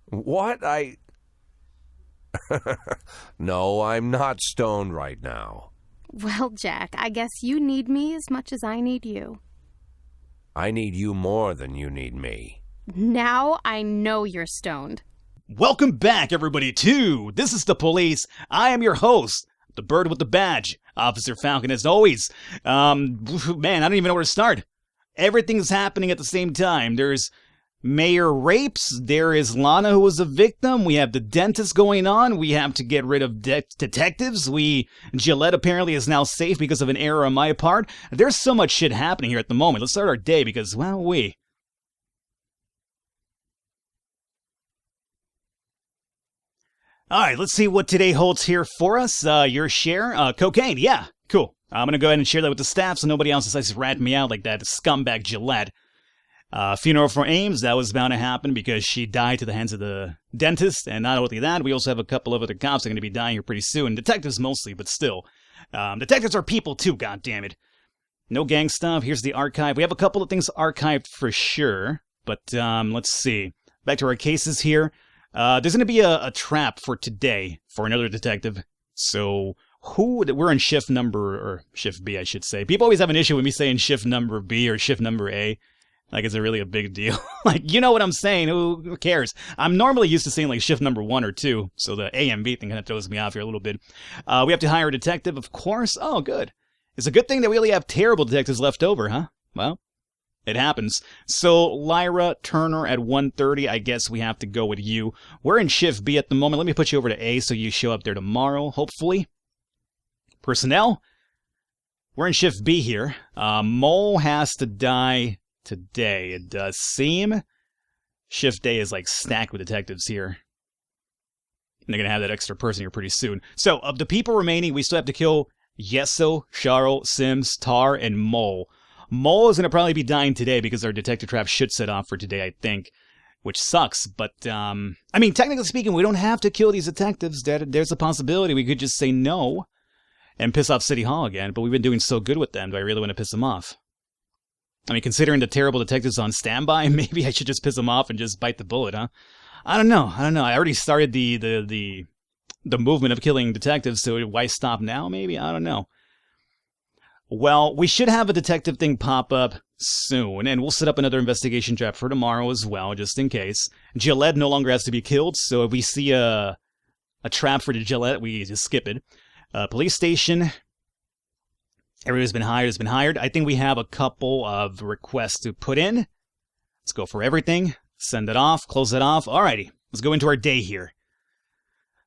What? No, I'm not stoned right now. Well, Jack, I guess you need me as much as I need you. I need you more than you need me. Now I know you're stoned. Welcome back, everybody, to This is the Police. I am your host, the bird with the badge, Officer Falcon, as always. Man, I don't even know where to start. Everything's happening at the same time. There's Mayor rapes, there is LANA who was a victim, we have the dentist going on, we have to get rid of detectives, Gillette apparently is now safe because of an error on my part. There's so much shit happening here at the moment. Let's start our day because, well, Alright, let's see what today holds here for us. Your share, cocaine, yeah, cool. I'm gonna go ahead and share that with the staff so nobody else decides to rat me out like that scumbag Gillette. Funeral for Ames, that was bound to happen because she died to the hands of the dentist, and not only that, we also have a couple of other cops that are going to be dying here pretty soon. Detectives mostly, but still. Detectives are people too, goddammit. No gang stuff, here's the archive. We have a couple of things archived for sure, but let's see. Back to our cases here. There's going to be a trap for today for another detective, so we're in shift number, or shift B I should say. People always have an issue with me saying shift number B or shift number A. Like, is it really a big deal? Like, you know what I'm saying? Who cares? I'm normally used to saying, like, shift number 1 or 2, so the A and B thing kind of throws me off here a little bit. We have to hire a detective, of course. Oh, good. It's a good thing that we only have terrible detectives left over, huh? Well, it happens. So, Lyra Turner at 1:30, I guess we have to go with you. We're in shift B at the moment. Let me put you over to A so you show up there tomorrow, hopefully. Personnel, we're in shift B here. Mole has to die today, it does seem. Shift day is like stacked with detectives here. And they're going to have that extra person here pretty soon. So, of the people remaining, we still have to kill Yeso, Charo, Sims, Tar, and Mole. Mole is going to probably be dying today because our detective trap should set off for today, I think. Which sucks, but, I mean, technically speaking, we don't have to kill these detectives. There's a possibility we could just say no and piss off City Hall again, but we've been doing so good with them, do I really want to piss them off? I mean, considering the terrible detectives on standby, maybe I should just piss them off and just bite the bullet, huh? I don't know. I already started the movement of killing detectives, so why stop now, maybe? I don't know. Well, we should have a detective thing pop up soon, and we'll set up another investigation trap for tomorrow as well, just in case. Gillette no longer has to be killed, so if we see a trap for the Gillette, we just skip it. Police station. Everybody's been hired, has been hired. I think we have a couple of requests to put in. Let's go for everything. Send it off, close it off. Alrighty, let's go into our day here.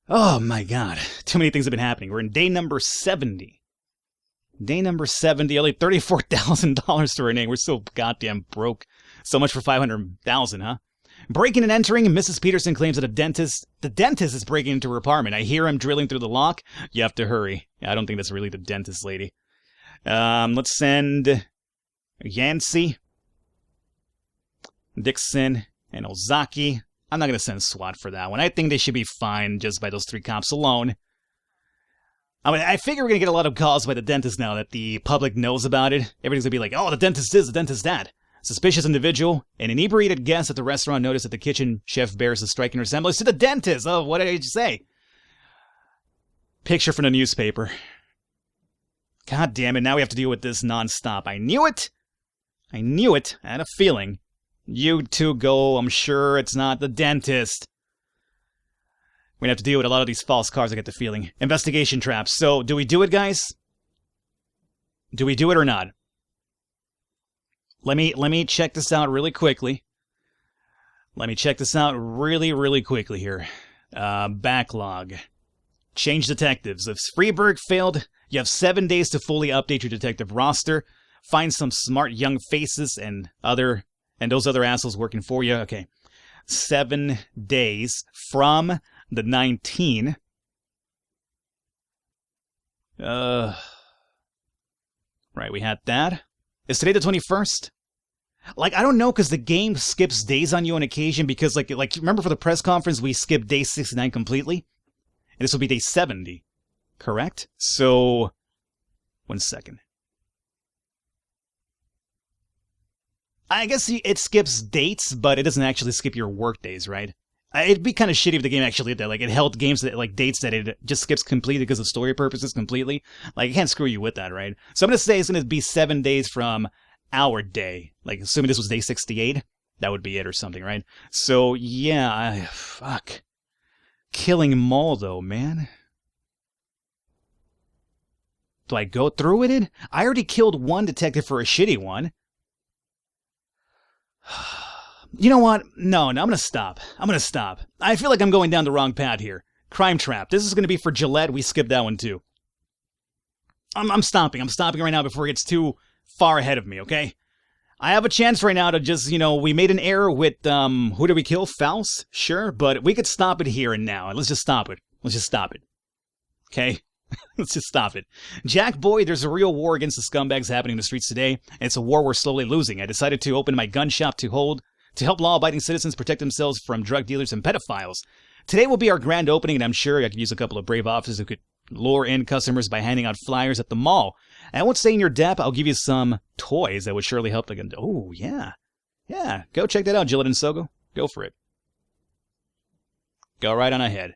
Oh my god, too many things have been happening. We're in day number 70. Day number 70, only $34,000 to our name. We're so goddamn broke. So much for $500,000, huh? Breaking and entering, Mrs. Peterson claims that the dentist is breaking into her apartment. I hear him drilling through the lock. You have to hurry. I don't think that's really the dentist lady. Let's send Yancey, Dixon, and Ozaki. I'm not going to send SWAT for that one. I think they should be fine just by those 3 cops alone. I mean, I figure we're going to get a lot of calls by the dentist now that the public knows about it. Everybody's going to be like, oh, the dentist this, the dentist that. Suspicious individual. An inebriated guest at the restaurant noticed that the kitchen chef bears a striking resemblance to the dentist. Oh, what did I just say? Picture from the newspaper. God damn it, now we have to deal with this non-stop. I knew it! I knew it. I had a feeling. You two go, I'm sure it's not the dentist. We're gonna have to deal with a lot of these false cars, I get the feeling. Investigation traps. So, do we do it, guys? Do we do it or not? Let me check this out really quickly. Let me check this out really quickly here. Backlog. Change detectives. If Freeburg failed, you have 7 days to fully update your detective roster. Find some smart young faces and those other assholes working for you. Okay. 7 days from the 19. Right, we had that. Is today the 21st? Like, I don't know, because the game skips days on you on occasion, because, like, remember for the press conference, we skipped day 69 completely? And this will be day 70, correct? So, 1 second. I guess it skips dates, but it doesn't actually skip your work days, right? It'd be kind of shitty if the game actually did that. Like, it held games that, like, dates that it just skips completely because of story purposes completely. Like, it can't screw you with that, right? So I'm going to say it's going to be 7 days from our day. Like, assuming this was day 68, that would be it or something, right? So, yeah, fuck. Killing Mole, though, man. Do I go through with it? I already killed one detective for a shitty one. You know what? No, I'm gonna stop. I feel like I'm going down the wrong path here. Crime Trap. This is gonna be for Gillette. We skipped that one too. I'm stopping. I'm stopping right now before it gets too far ahead of me, okay? I have a chance right now to just, we made an error with, who did we kill? Faust? Sure, but we could stop it here and now. Let's just stop it. Okay? Let's just stop it. Jack Boy, there's a real war against the scumbags happening in the streets today, and it's a war we're slowly losing. I decided to open my gun shop to help law-abiding citizens protect themselves from drug dealers and pedophiles. Today will be our grand opening, and I'm sure I could use a couple of brave officers who could lure in customers by handing out flyers at the mall. And I won't stay in your debt. I'll give you some toys that would surely help. Oh, yeah. Yeah, go check that out, Gillette and Sogo. Go for it. Go right on ahead.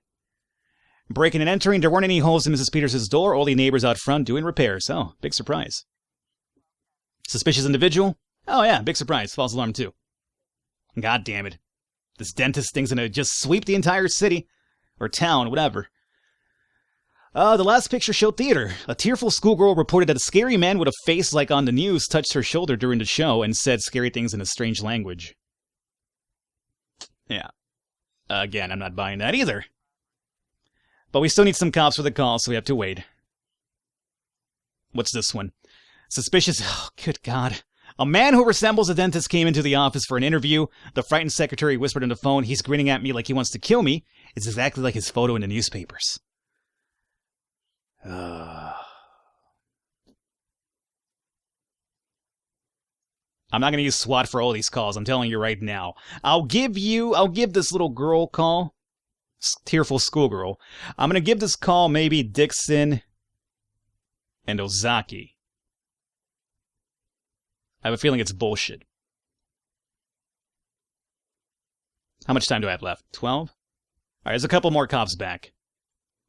Breaking and entering, there weren't any holes in Mrs. Peters' door, only neighbors out front doing repairs. Oh, big surprise. Suspicious individual? Oh yeah, big surprise. False alarm too. God damn it. This dentist thing's gonna just sweep the entire city. Or town, whatever. The last picture showed theater. A tearful schoolgirl reported that a scary man with a face like on the news touched her shoulder during the show and said scary things in a strange language. Yeah. Again, I'm not buying that either. But we still need some cops for the call, so we have to wait. What's this one? Suspicious... Oh, good God. A man who resembles a dentist came into the office for an interview. The frightened secretary whispered on the phone, "He's grinning at me like he wants to kill me." It's exactly like his photo in the newspapers. I'm not going to use SWAT for all these calls, I'm telling you right now. I'll give this little girl a call. Tearful schoolgirl. I'm going to give this call maybe Dixon and Ozaki. I have a feeling it's bullshit. How much time do I have left? 12? Alright, there's a couple more cops back.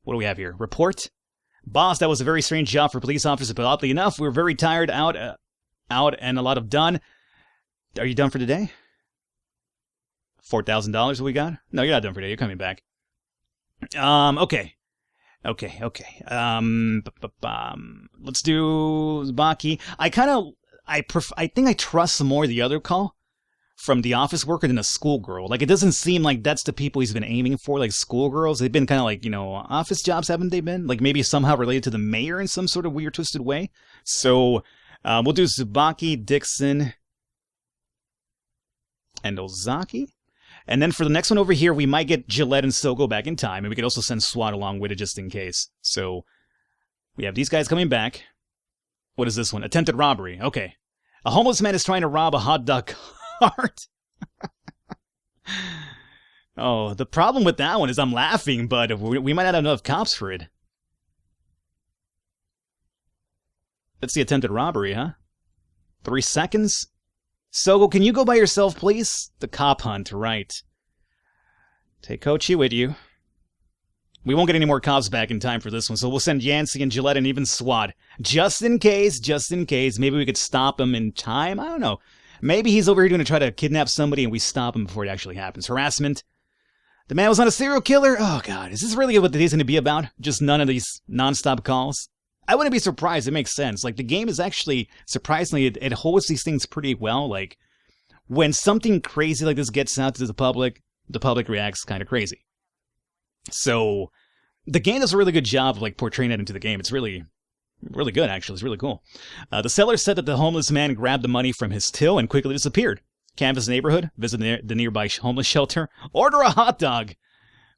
What do we have here? Report? Boss, that was a very strange job for police officers, but oddly enough, we were very tired, out and a lot of done. Are you done for today? $4,000 we got? No, you're not done for today. You're coming back. Okay. Let's do Baki. I think I trust more the other call from the office worker than a schoolgirl. Like, it doesn't seem like that's the people he's been aiming for, like schoolgirls. They've been kind of like, office jobs, haven't they been? Like, maybe somehow related to the mayor in some sort of weird, twisted way. So, we'll do Tsubaki, Dixon, and Ozaki. And then for the next one over here, we might get Gillette and Sogo back in time, and we could also send SWAT along with it just in case. So, we have these guys coming back. What is this one? Attempted robbery. Okay. A homeless man is trying to rob a hot dog cart. Oh, the problem with that one is I'm laughing, but we might not have enough cops for it. That's the attempted robbery, huh? 3 seconds? Sogo, can you go by yourself, please? The cop hunt, right. Take Kochi with you. We won't get any more cops back in time for this one, so we'll send Yancey and Gillette and even SWAT. Just in case. Maybe we could stop him in time? I don't know. Maybe he's over here going to try to kidnap somebody and we stop him before it actually happens. Harassment. The man was not a serial killer? Oh, God. Is this really what the day's going to be about? Just none of these non-stop calls? I wouldn't be surprised. It makes sense. Like, the game is actually, surprisingly, it holds these things pretty well. Like, when something crazy like this gets out to the public reacts kind of crazy. So, the game does a really good job of, like, portraying that into the game. It's really good, actually. It's really cool. The seller said that the homeless man grabbed the money from his till and quickly disappeared. Canvas neighborhood, visit the nearby homeless shelter, order a hot dog.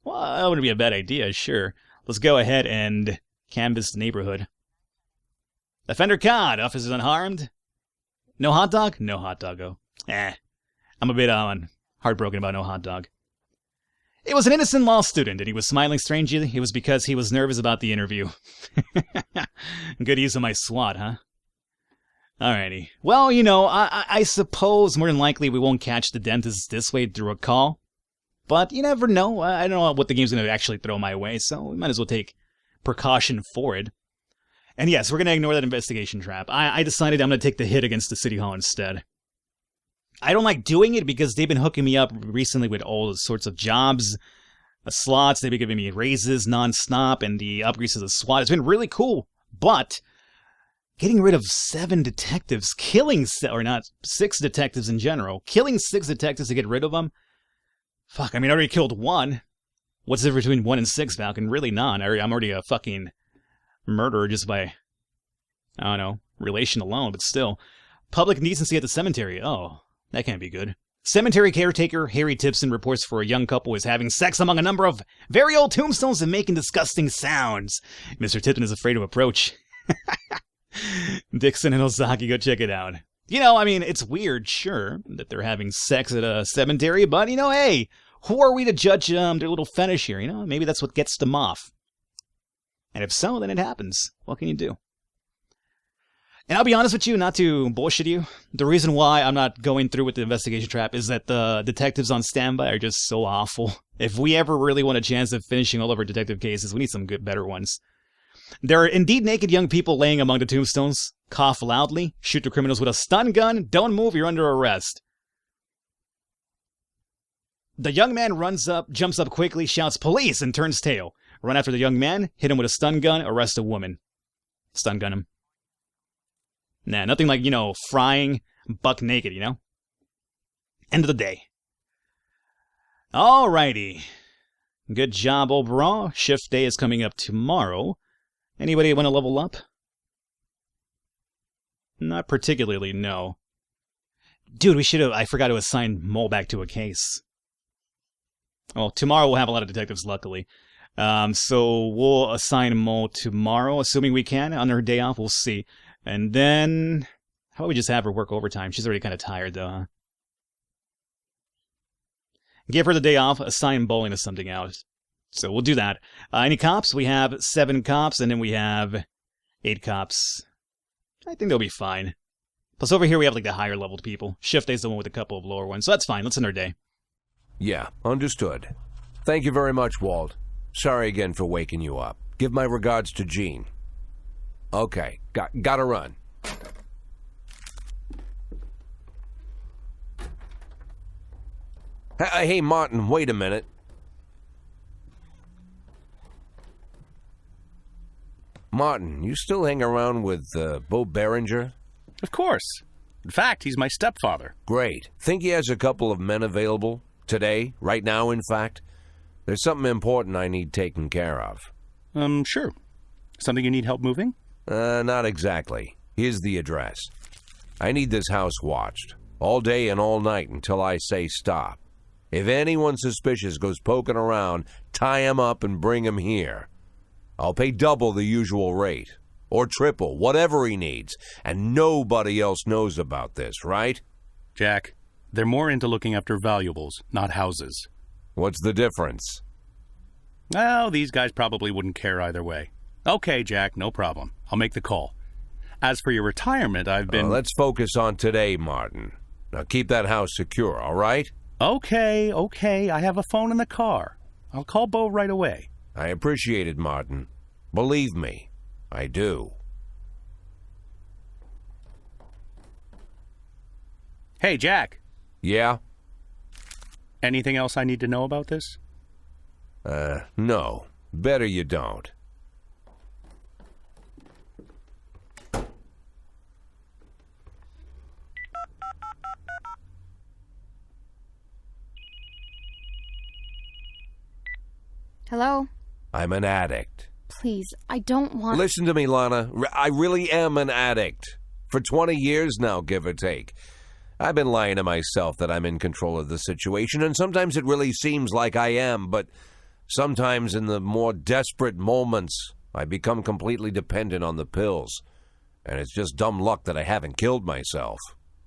Well, that wouldn't be a bad idea, sure. Let's go ahead and canvas the neighborhood. Offender caught, officers unharmed. No hot dog? No hot doggo. I'm a bit heartbroken about no hot dog. It was an innocent law student, and he was smiling strangely. It was because he was nervous about the interview. Good use of my SWAT, huh? Alrighty. Well, I suppose more than likely we won't catch the dentist this way through a call. But you never know. I don't know what the game's going to actually throw my way, so we might as well take precaution for it. And yes, we're going to ignore that investigation trap. I decided I'm going to take the hit against the City Hall instead. I don't like doing it because they've been hooking me up recently with all sorts of jobs, slots. They've been giving me raises nonstop and the upgrades to the SWAT. It's been really cool, but getting rid of 7 detectives, or not, 6 detectives in general, killing 6 detectives to get rid of them? Fuck, I mean, I already killed 1. What's the difference between 1 and 6, Falcon? Really none. I'm already a fucking murderer just by, I don't know, relation alone, but still. Public indecency at the cemetery. Oh, that can't be good. Cemetery caretaker Harry Tipson reports for a young couple is having sex among a number of very old tombstones and making disgusting sounds. Mr. Tipton is afraid to approach. Dixon and Ozaki, go check it out. You know, I mean, it's weird, sure, that they're having sex at a cemetery, but, you know, hey, who are we to judge their little fetish here, you know? Maybe that's what gets them off. And if so, then it happens. What can you do? And I'll be honest with you, not to bullshit you, the reason why I'm not going through with the investigation trap is that the detectives on standby are just so awful. If we ever really want a chance of finishing all of our detective cases, we need some good, better ones. There are indeed naked young people laying among the tombstones. Cough loudly, shoot the criminals with a stun gun, don't move, you're under arrest. The young man jumps up quickly, shouts police, and turns tail. Run after the young man, hit him with a stun gun, arrest a woman. Stun gun him. Nah, nothing like, you know, frying buck naked, you know? End of the day. Alrighty. Good job overall. Shift day is coming up tomorrow. Anybody want to level up? Not particularly, no. Dude, I forgot to assign Mole back to a case. Well, tomorrow we'll have a lot of detectives, luckily. So we'll assign Mole tomorrow, assuming we can. On her day off, we'll see. And then, how about we just have her work overtime? She's already kind of tired, though, huh? Give her the day off, assign bowling to something else. So we'll do that. Any cops? We have 7 cops, and then we have 8 cops. I think they'll be fine. Plus over here we have like the higher leveled people. Shift day's the one with a couple of lower ones, so that's fine. Let's end our day. Yeah, understood. Thank you very much, Walt. Sorry again for waking you up. Give my regards to Jean. Okay, gotta run. Hey, Martin, wait a minute. Martin, you still hang around with Bo Berenger? Of course. In fact, he's my stepfather. Great. Think he has a couple of men available? Today? Right now, in fact? There's something important I need taken care of. Sure. Something you need help moving? Not exactly. Here's the address. I need this house watched. All day and all night until I say stop. If anyone suspicious goes poking around, tie him up and bring him here. I'll pay double the usual rate. Or triple, whatever he needs. And nobody else knows about this, right? Jack, they're more into looking after valuables, not houses. What's the difference? Well, these guys probably wouldn't care either way. Okay, Jack, no problem. I'll make the call. As for your retirement, I've been... let's focus on today, Martin. Now keep that house secure, all right? Okay. I have a phone in the car. I'll call Bo right away. I appreciate it, Martin. Believe me, I do. Hey, Jack. Yeah? Anything else I need to know about this? No. Better you don't. Hello? I'm an addict. Please, I don't want... Listen to me, Lana. I really am an addict. For 20 years now, give or take. I've been lying to myself that I'm in control of the situation, and sometimes it really seems like I am, but sometimes in the more desperate moments, I become completely dependent on the pills. And it's just dumb luck that I haven't killed myself.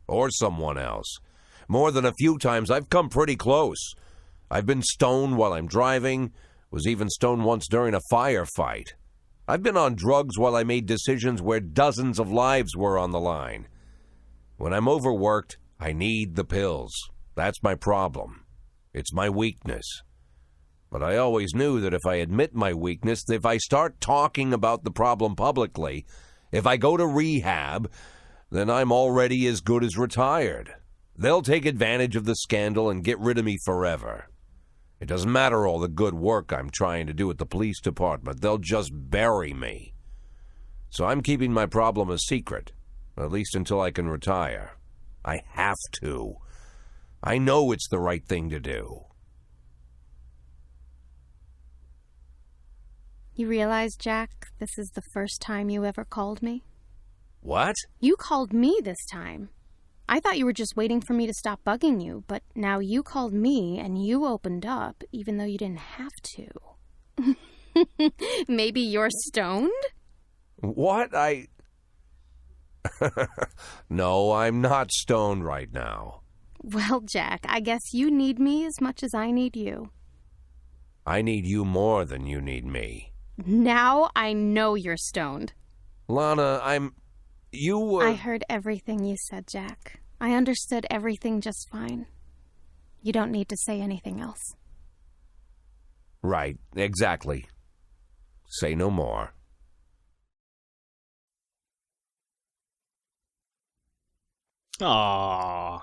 Or someone else. More than a few times, I've come pretty close. I've been stoned while I'm driving, was even stoned once during a firefight. I've been on drugs while I made decisions where dozens of lives were on the line. When I'm overworked, I need the pills. That's my problem. It's my weakness. But I always knew that if I admit my weakness, if I start talking about the problem publicly, if I go to rehab, then I'm already as good as retired. They'll take advantage of the scandal and get rid of me forever. It doesn't matter all the good work I'm trying to do at the police department. They'll just bury me. So I'm keeping my problem a secret, at least until I can retire. I have to. I know it's the right thing to do. You realize, Jack, this is the first time you ever called me? What? You called me this time. I thought you were just waiting for me to stop bugging you, but now you called me and you opened up, even though you didn't have to. Maybe you're stoned? What? No, I'm not stoned right now. Well, Jack, I guess you need me as much as I need you. I need you more than you need me. Now I know you're stoned. LANA, I heard everything you said, Jack. I understood everything just fine. You don't need to say anything else. Right, exactly. Say no more. Aww.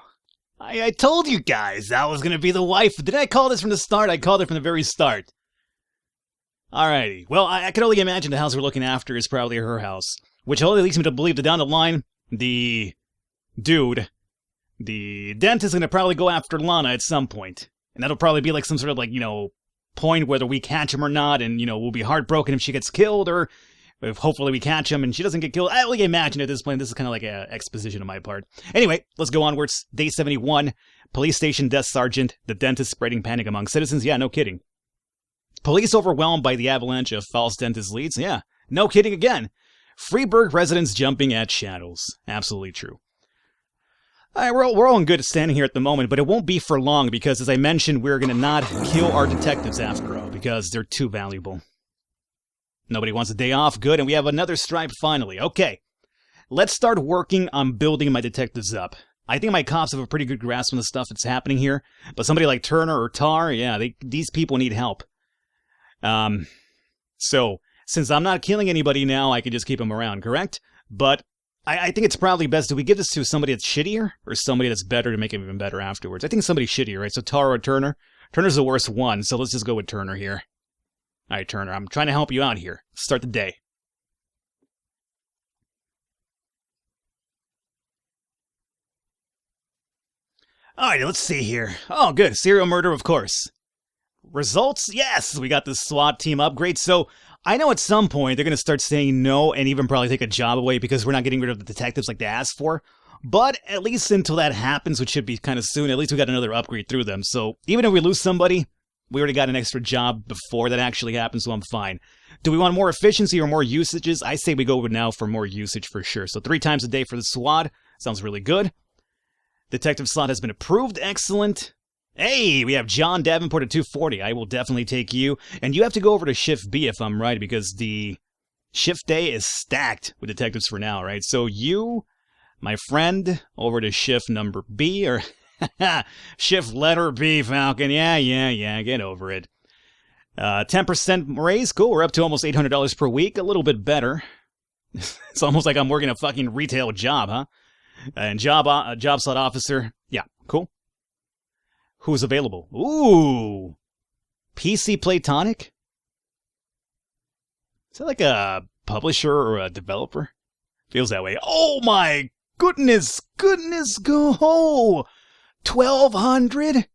I told you guys that was going to be the wife. Did I call this from the start? I called it from the very start. Alrighty. Well, I can only imagine the house we're looking after is probably her house. Which only leads me to believe that down the line, the dentist is going to probably go after LANA at some point. And that'll probably be like some sort of point whether we catch him or not. And, we'll be heartbroken if she gets killed or if hopefully we catch him and she doesn't get killed. I only imagine at this point, this is kind of like an exposition on my part. Anyway, let's go onwards. Day 71, police station desk sergeant, the dentist spreading panic among citizens. Yeah, no kidding. Police overwhelmed by the avalanche of false dentist leads. Yeah, no kidding again. Freeburg residents jumping at shadows. Absolutely true. All right, we're all in good standing here at the moment, but it won't be for long because, as I mentioned, we're going to not kill our detectives after all because they're too valuable. Nobody wants a day off. Good, and we have another stripe finally. Okay, let's start working on building my detectives up. I think my cops have a pretty good grasp on the stuff that's happening here, but somebody like Turner or Tar, yeah, these people need help. So, since I'm not killing anybody now, I can just keep them around, correct? But I think it's probably best, do we give this to somebody that's shittier or somebody that's better to make him even better afterwards? I think somebody shittier, right? So Tar or Turner? Turner's the worst one, so let's just go with Turner here. All right, Turner, I'm trying to help you out here. Start the day. All right, let's see here. Oh, good. Serial murder, of course. Results? Yes, we got the SWAT team upgrade. So I know at some point they're going to start saying no and even probably take a job away because we're not getting rid of the detectives like they asked for. But at least until that happens, which should be kind of soon, at least we got another upgrade through them. So even if we lose somebody, we already got an extra job before that actually happens, so I'm fine. Do we want more efficiency or more usages? I say we go with now for more usage for sure. So 3 times a day for the SWAT. Sounds really good. Detective slot has been approved. Excellent. Hey, we have John Davenport at 240. I will definitely take you. And you have to go over to Shift B if I'm right, because the shift day is stacked with detectives for now, right? So you, my friend, over to Shift number B, or Shift letter B, Falcon. Yeah, get over it. 10% raise. Cool, we're up to almost $800 per week. A little bit better. It's almost like I'm working a fucking retail job, huh? And job slot officer. Yeah, cool. Who's available? Ooh. PC Platonic? Is that like a publisher or a developer? Feels that way. Oh my goodness, go! 1,200?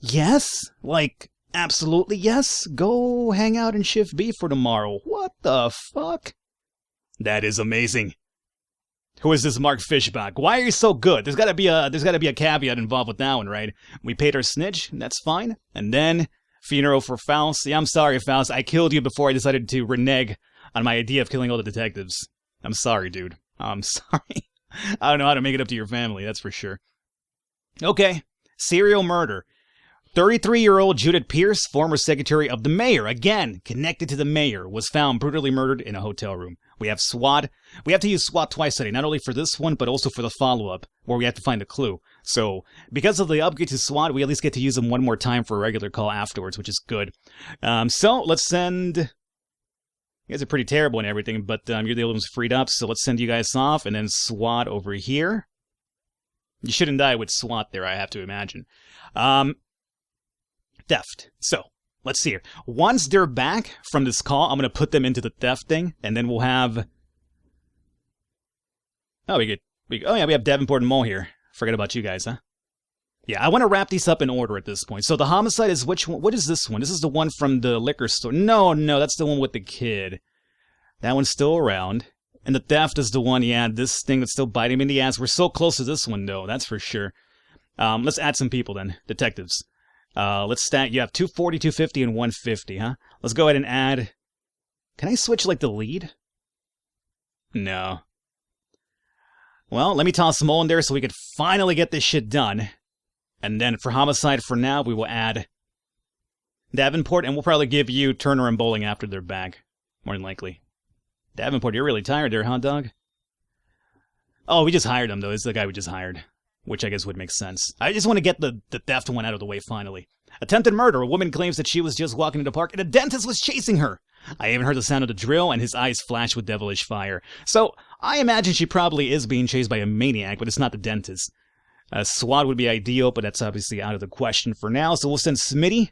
Yes? Like, absolutely yes? Go hang out in Shift B for tomorrow. What the fuck? That is amazing. Who is this Mark Fishbach? Why are you so good? There's gotta be a caveat involved with that one, right? We paid our snitch, that's fine. And then, funeral for Faust. Yeah, I'm sorry, Faust. I killed you before I decided to renege on my idea of killing all the detectives. I'm sorry, dude. I'm sorry. I don't know how to make it up to your family, that's for sure. Okay, serial murder. 33-year-old Judith Pierce, former secretary of the mayor, again, connected to the mayor, was found brutally murdered in a hotel room. We have SWAT. We have to use SWAT twice a day, not only for this one, but also for the follow-up, where we have to find a clue. So, because of the upgrade to SWAT, we at least get to use them one more time for a regular call afterwards, which is good. So, let's send... You guys are pretty terrible and everything, but you're the only ones freed up, so let's send you guys off, and then SWAT over here. You shouldn't die with SWAT there, I have to imagine. Theft. So, let's see here. Once they're back from this call, I'm going to put them into the theft thing, and then we'll have... Oh, we have Davenport and Mole here. Forget about you guys, huh? Yeah, I want to wrap these up in order at this point. So the homicide is which one? What is this one? This is the one from the liquor store. No, that's the one with the kid. That one's still around. And the theft is the one, yeah, this thing that's still biting me in the ass. We're so close to this one, though, that's for sure. Let's add some people then. Detectives. Let's stat. You have 240, 250, and 150, huh? Let's go ahead and add... Can I switch, like, the lead? No. Well, let me toss Mole in there so we could finally get this shit done. And then for homicide for now, we will add Davenport, and we'll probably give you Turner and Bowling after they're back. More than likely. Davenport, you're really tired there, huh, dog? Oh, we just hired him, though. It's the guy we just hired. Which I guess would make sense. I just want to get the theft one out of the way, finally. Attempted murder. A woman claims that she was just walking in the park and a dentist was chasing her. I even heard the sound of the drill, and his eyes flashed with devilish fire. So, I imagine she probably is being chased by a maniac, but it's not the dentist. SWAT would be ideal, but that's obviously out of the question for now. So we'll send Smitty,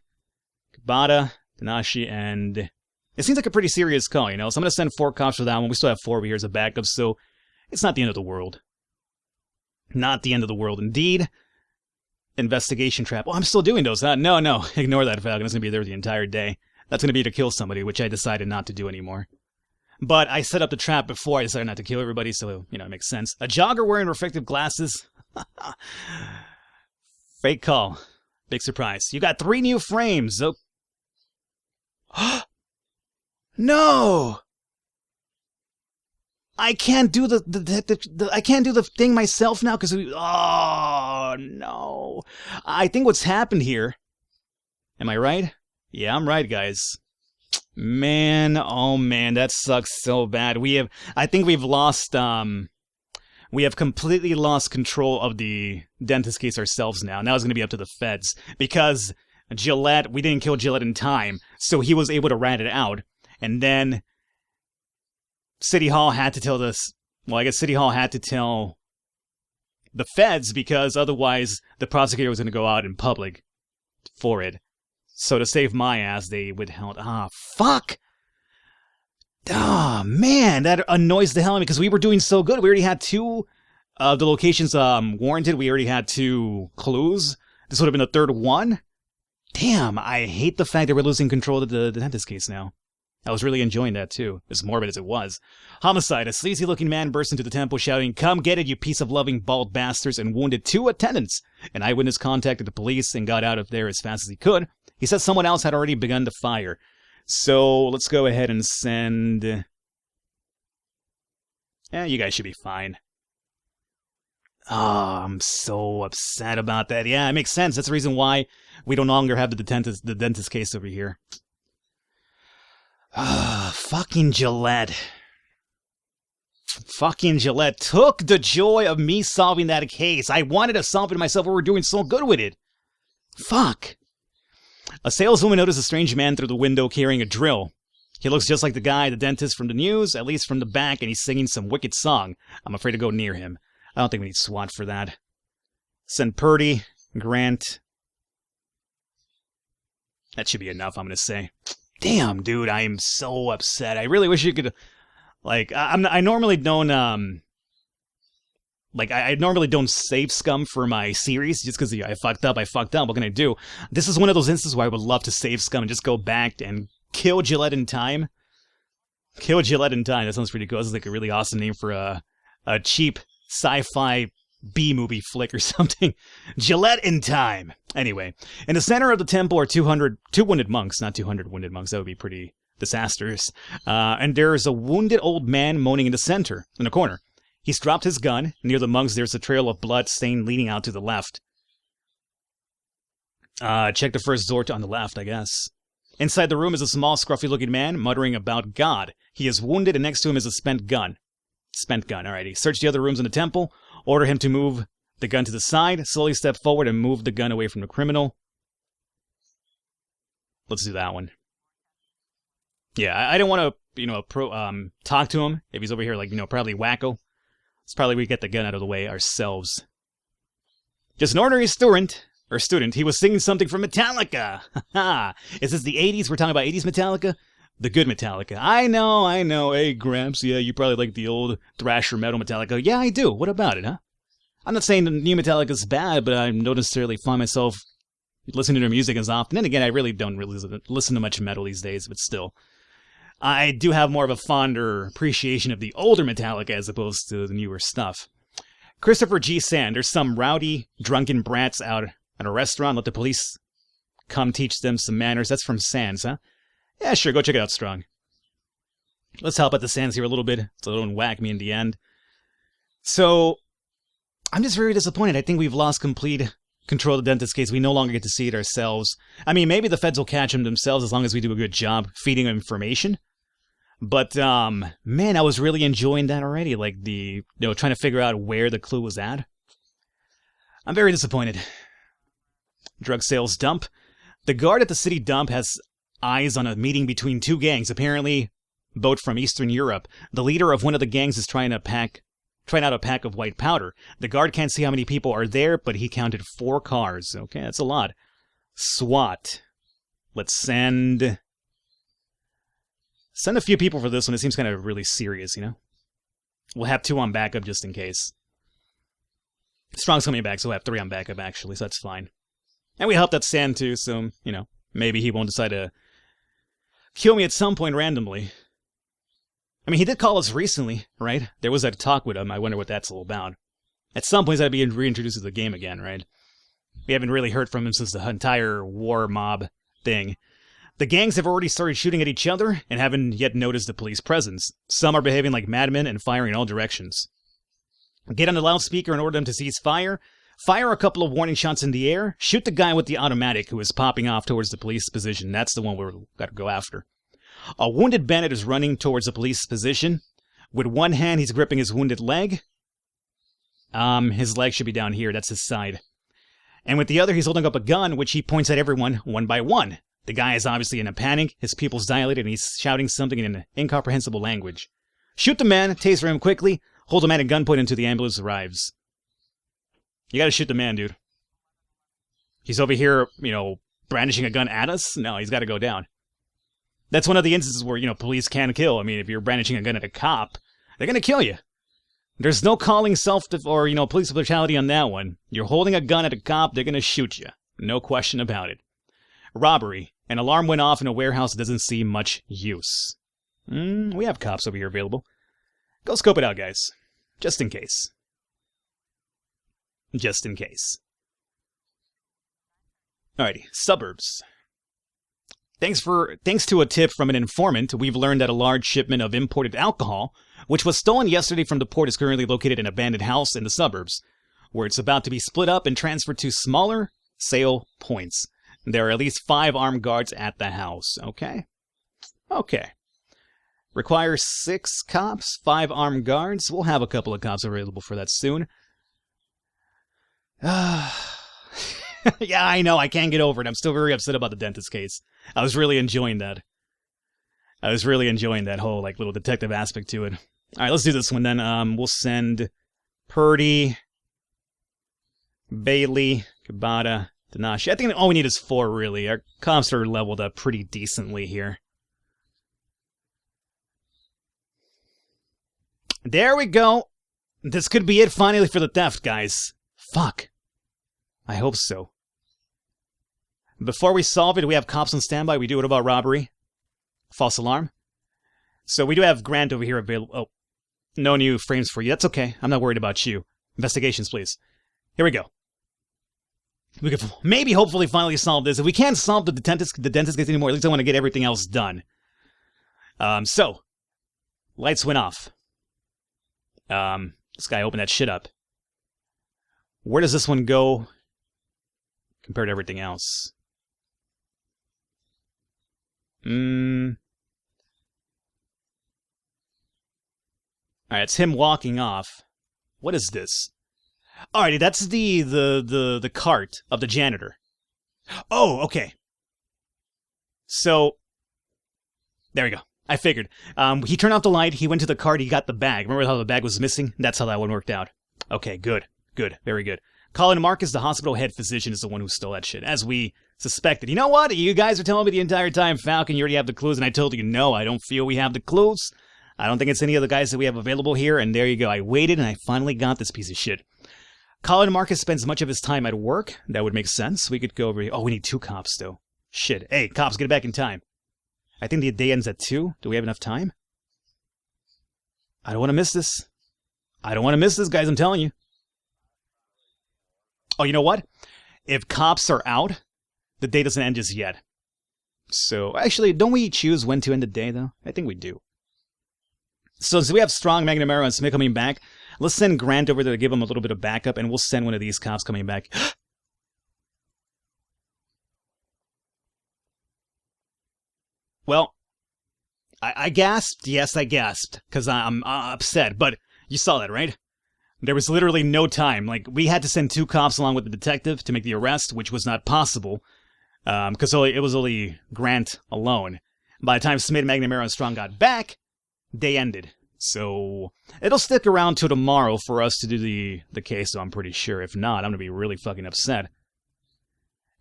Kabata, Tanashi, and... It seems like a pretty serious call, you know? So I'm going to send 4 cops for that one. We still have 4 over here as a backup, so it's not the end of the world. Not the end of the world, indeed. Investigation trap. Oh, I'm still doing those, huh? No. Ignore that, Falcon. It's going to be there the entire day. That's going to be to kill somebody, which I decided not to do anymore. But I set up the trap before I decided not to kill everybody, so, you know, it makes sense. A jogger wearing reflective glasses. Fake call. Big surprise. You got 3 new frames. Oh. No! I can't do I can't do the thing myself now because oh no! I think what's happened here. Am I right? Yeah, I'm right, guys. Man, oh man, that sucks so bad. I think we've lost. We have completely lost control of the dentist case ourselves now. Now it's going to be up to the feds because Gillette. We didn't kill Gillette in time, so he was able to rat it out, and then. City Hall had to tell this. Well, I guess City Hall had to tell the feds because otherwise the prosecutor was going to go out in public for it. So to save my ass, they withheld. Fuck! Man, that annoys the hell out of me because we were doing so good. We already had 2 of the locations warranted. We already had 2 clues. This would have been the 3rd one. Damn, I hate the fact that we're losing control of the dentist case now. I was really enjoying that, too, as morbid as it was. Homicide. A sleazy-looking man burst into the temple shouting, "Come get it, you piece of loving bald bastards," and wounded 2 attendants. An eyewitness contacted the police and got out of there as fast as he could. He said someone else had already begun to fire. So, let's go ahead and send... you guys should be fine. Oh, I'm so upset about that. Yeah, it makes sense. That's the reason why we no longer have the dentist case over here. Fucking Gillette. Fucking Gillette took the joy of me solving that case. I wanted to solve it myself. We were doing so good with it. Fuck. A saleswoman noticed a strange man through the window carrying a drill. He looks just like the dentist from the news, at least from the back, and he's singing some wicked song. I'm afraid to go near him. I don't think we need SWAT for that. Send Purdy, Grant. That should be enough, I'm going to say. Damn, dude, I am so upset. I really wish you could, like, I normally don't, I normally don't save scum for my series, just because I fucked up. What can I do? This is one of those instances where I would love to save scum and just go back and kill Gillette in time. Kill Gillette in time, that sounds pretty cool. This is like a really awesome name for a cheap sci-fi B-movie flick or something. Gillette in time. Anyway, in the center of the temple are 2 wounded monks, not 200 wounded monks. That would be pretty disastrous. And there's a wounded old man moaning in the corner. He's dropped his gun. Near the monks, there's a trail of blood stain leading out to the left. Check the first door on the left, I guess. Inside the room is a small, scruffy-looking man muttering about God. He is wounded, and next to him is a spent gun. Spent gun, alrighty. Search the other rooms in the temple. Order him to move the gun to the side. Slowly step forward and move the gun away from the criminal. Let's do that one. Yeah, I don't want to, talk to him if he's over here, like, probably wacko. It's probably we get the gun out of the way ourselves. Just an ordinary student. He was singing something from Metallica. Haha. Is this the 80s? We're talking about 80s Metallica? The good Metallica. I know. Hey, Gramps, yeah, you probably like the old thrasher metal Metallica. Yeah, I do. What about it, huh? I'm not saying the new Metallica's bad, but I don't necessarily find myself listening to their music as often. And again, I really don't listen to much metal these days, but still. I do have more of a fonder appreciation of the older Metallica as opposed to the newer stuff. Christopher G. Sand. There's some rowdy, drunken brats out at a restaurant. Let the police come teach them some manners. That's from Sands, huh? Yeah, sure. Go check it out, Strong. Let's help out the Sands here a little bit so they don't whack me in the end. So, I'm just very disappointed. I think we've lost complete control of the dentist case. We no longer get to see it ourselves. I mean, maybe the feds will catch him themselves as long as we do a good job feeding them information. But, man, I was really enjoying that already. Like, trying to figure out where the clue was at. I'm very disappointed. Drug sales dump. The guard at the city dump has eyes on a meeting between two gangs, apparently both from Eastern Europe. The leader of one of the gangs is trying out a pack of white powder. The guard can't see how many people are there, but he counted 4 cars. Okay, that's a lot. SWAT. Let's send a few people for this one. It seems kind of really serious, We'll have 2 on backup just in case. Strong's coming back, so we'll have 3 on backup, actually, so that's fine. And we helped out Sand, too, so, maybe he won't decide to kill me at some point randomly. I mean, he did call us recently, right? There was that talk with him. I wonder what that's all about. At some point, he's got to be reintroduced to the game again, right? We haven't really heard from him since the entire war mob thing. The gangs have already started shooting at each other and haven't yet noticed the police presence. Some are behaving like madmen and firing in all directions. Get on the loudspeaker and order them to cease fire. Fire a couple of warning shots in the air. Shoot the guy with the automatic who is popping off towards the police position. That's the one we've got to go after. A wounded bandit is running towards the police position. With one hand, he's gripping his wounded leg. His leg should be down here. That's his side. And with the other, he's holding up a gun, which he points at everyone, one by one. The guy is obviously in a panic. His pupils dilated, and he's shouting something in an incomprehensible language. Shoot the man, taser him quickly, hold him at a gunpoint until the ambulance arrives. You gotta shoot the man, dude. He's over here, brandishing a gun at us? No, he's gotta go down. That's one of the instances where, police can kill. I mean, if you're brandishing a gun at a cop, they're gonna kill you. There's no calling police brutality on that one. You're holding a gun at a cop, they're gonna shoot you. No question about it. Robbery. An alarm went off in a warehouse that doesn't see much use. We have cops over here available. Go scope it out, guys. Just in case. Just in case. Alrighty, suburbs. Thanks to a tip from an informant, we've learned that a large shipment of imported alcohol, which was stolen yesterday from the port, is currently located in an abandoned house in the suburbs, where it's about to be split up and transferred to smaller sale points. There are at least 5 armed guards at the house. Okay. Requires 6 cops, 5 armed guards. We'll have a couple of cops available for that soon. Yeah, I know, I can't get over it. I'm still very upset about the dentist case. I was really enjoying that. Whole, little detective aspect to it. Alright, let's do this one then. We'll send Purdy, Bailey, Kabata, Tanashi. I think all we need is 4, really. Our cops are leveled up pretty decently here. There we go. This could be it finally for the theft, guys. Fuck. I hope so. Before we solve it, we have cops on standby. We do it about robbery. False alarm. So we do have Grant over here available. Oh, no new frames for you. That's okay. I'm not worried about you. Investigations, please. Here we go. We could maybe, hopefully, finally solve this. If we can't solve the dentist case anymore, at least I want to get everything else done. So, lights went off. This guy opened that shit up. Where does this one go compared to everything else? Alright, it's him walking off. What is this? Alrighty, that's the cart of the janitor. Oh, okay. So, there we go. I figured. He turned off the light, he went to the cart, he got the bag. Remember how the bag was missing? That's how that one worked out. Okay, good. Good. Very good. Colin Marcus, the hospital head physician, is the one who stole that shit, as we suspected. You know what? You guys were telling me the entire time, Falcon, you already have the clues, and I told you, no, I don't feel we have the clues. I don't think it's any of the guys that we have available here, and there you go. I waited, and I finally got this piece of shit. Colin Marcus spends much of his time at work. That would make sense. We could go over here. Oh, we need 2 cops, though. Shit. Hey, cops, get back in time. I think the day ends at 2. Do we have enough time? I don't want to miss this. I don't want to miss this, guys, I'm telling you. Oh, you know what? If cops are out, the day doesn't end just yet. So, actually, don't we choose when to end the day, though? I think we do. So we have Strong, McNamara, and Smith coming back. Let's send Grant over there to give him a little bit of backup, and we'll send one of these cops coming back. Well, I gasped. Yes, I gasped, because I'm upset, but you saw that, right? There was literally no time. Like, we had to send 2 cops along with the detective to make the arrest, which was not possible, because it was only Grant alone. By the time Smith, McNamara, and Strong got back, they ended. So, it'll stick around till tomorrow for us to do the case, so I'm pretty sure. If not, I'm gonna be really fucking upset.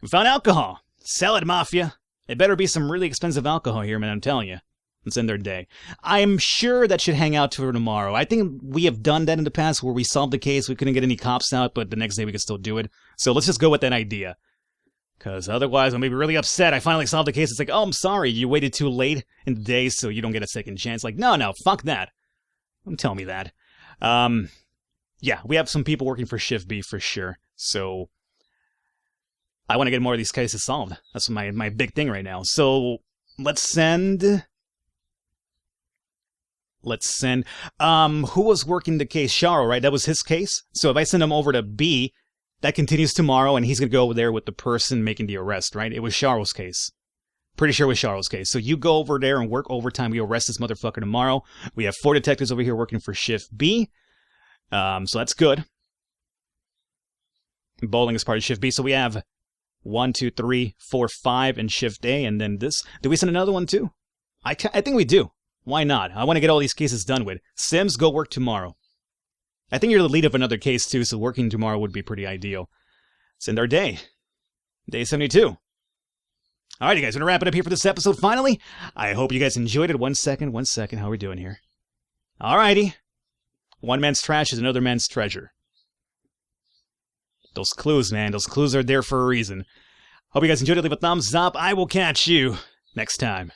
We found alcohol. Sell it, mafia. It better be some really expensive alcohol here, man, I'm telling you. Let's end their day. I'm sure that should hang out till tomorrow. I think we have done that in the past where we solved the case, we couldn't get any cops out, but the next day we could still do it. So let's just go with that idea. Because otherwise I'm going to be really upset. I finally solved the case. It's like, oh, I'm sorry, you waited too late in the day so you don't get a second chance. Like, no, fuck that. Don't tell me that. Yeah, we have some people working for Shift B for sure. So I want to get more of these cases solved. That's my big thing right now. So let's send... who was working the case? Charles, right? That was his case. So if I send him over to B, that continues tomorrow, and he's going to go over there with the person making the arrest, right? It was Charles' case. Pretty sure it was Charles' case. So you go over there and work overtime. We arrest this motherfucker tomorrow. We have 4 detectives over here working for Shift B. So that's good. Bowling is part of Shift B. So we have 1, 2, 3, 4, 5 in Shift A, and then this. Do we send another one too? I think we do. Why not? I want to get all these cases done with. Sims, go work tomorrow. I think you're the lead of another case too, so working tomorrow would be pretty ideal. Let's end our day. Day 72. Alright, guys, we're going to wrap it up here for this episode finally. I hope you guys enjoyed it. One second. How are we doing here? Alrighty. One man's trash is another man's treasure. Those clues, man. Those clues are there for a reason. Hope you guys enjoyed it. Leave a thumbs up. I will catch you next time.